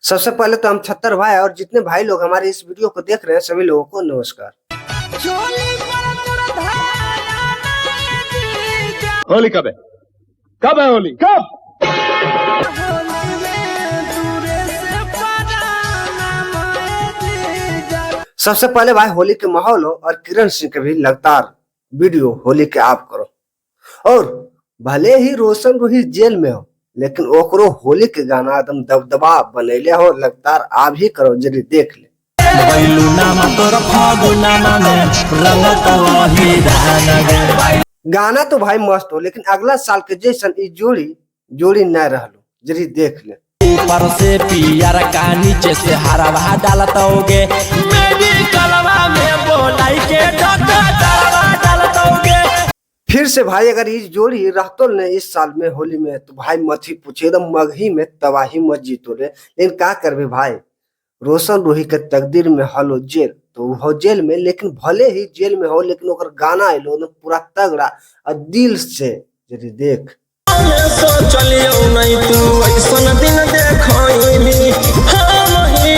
सबसे पहले तो हम 76 भाई और जितने भाई लोग हमारे इस वीडियो को देख रहे हैं सभी लोगों को नमस्कार। होली कब है? कब है होली? कब? सबसे पहले भाई होली के माहौल हो और किरण सिंह के भी लगातार वीडियो होली के आप करो। और भले ही रोशन रोही जेल में हो लेकिन ओकरो होली के गाना एकदम दबदबा बनैले हो, लगातार आप ही करो जल्दी देख ले। गाना तो भाई मस्त हो लेकिन अगला साल के जैसन ई जोड़ी न रहलो, जल्दी देख ले। ऊपर से पियर का नीचे से हरा डालतोगे मेडिकलवा में बोलाई के डालतोगे। फिर से भाई अगर ये जोड़ी रहतो ने इस साल में होली में तो भाई मत ही पूछे, एकदम मगही में तबाही मत जीतो रे। लेकिन क्या करबे भाई, रोशन रोही के तकदीर में हलो जेल तो हो जेल में, लेकिन भले ही जेल में हो लेकिन ओकर गाना आइलो न पूरा तगड़ा और दिल से जरी देख। चलियो नहीं तू ऐसन दिन देखोइबी हम ही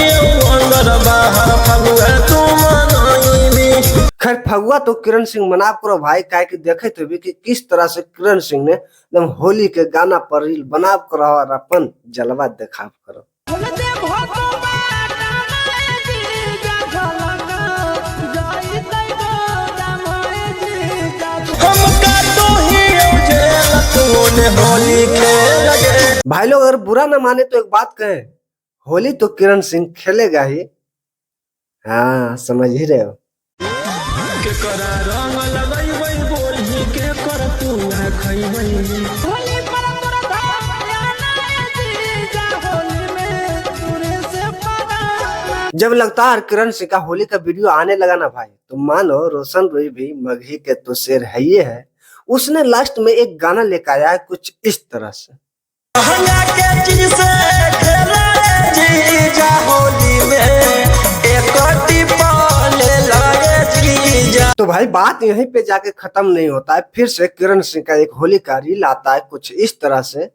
अंदर बाहर फगुआ तू मनाइबी। खैर फगुआ तो किरण सिंह मना करो भाई, काहे कि देखे तो भी कि किस तरह से किरण सिंह ने एकदम होली के गाना पर रील बना कर और अपन जलवा दिखा करो। भाई लोग अगर बुरा न माने तो एक बात कहे, होली तो किरण सिंह खेलेगा ही। हाँ समझ ही रहे हो। जब लगातार किरण सिंह का होली का वीडियो आने लगा ना भाई, तो मानो रोशन रोही भी मगही के तो शेर है ही है। उसने लास्ट में एक गाना लेकर आया है कुछ इस तरह से। तो भाई बात यहीं पे जाके खत्म नहीं होता है, फिर से किरण सिंह का एक होली का रील आता है कुछ इस तरह से।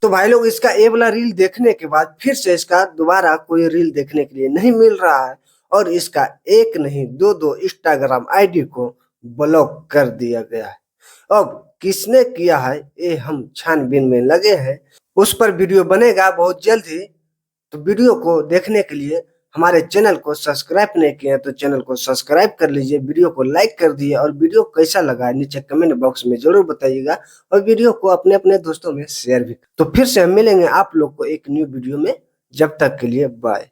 तो भाई लोग इसका ये वाला रील देखने के बाद फिर से इसका दोबारा कोई रील देखने के लिए नहीं मिल रहा है और इसका एक नहीं दो इंस्टाग्राम आईडी को ब्लॉक कर दिया गया है। अब किसने किया है ये हम छानबीन में लगे हैं, उस पर वीडियो बनेगा बहुत जल्द ही। तो वीडियो को देखने के लिए हमारे चैनल को सब्सक्राइब नहीं किए हैं तो चैनल को सब्सक्राइब कर लीजिए, वीडियो को लाइक कर दिए और वीडियो कैसा लगा नीचे कमेंट बॉक्स में जरूर बताइएगा और वीडियो को अपने अपने दोस्तों में शेयर भी। तो फिर से हम मिलेंगे आप लोग को एक न्यू वीडियो में, जब तक के लिए बाय।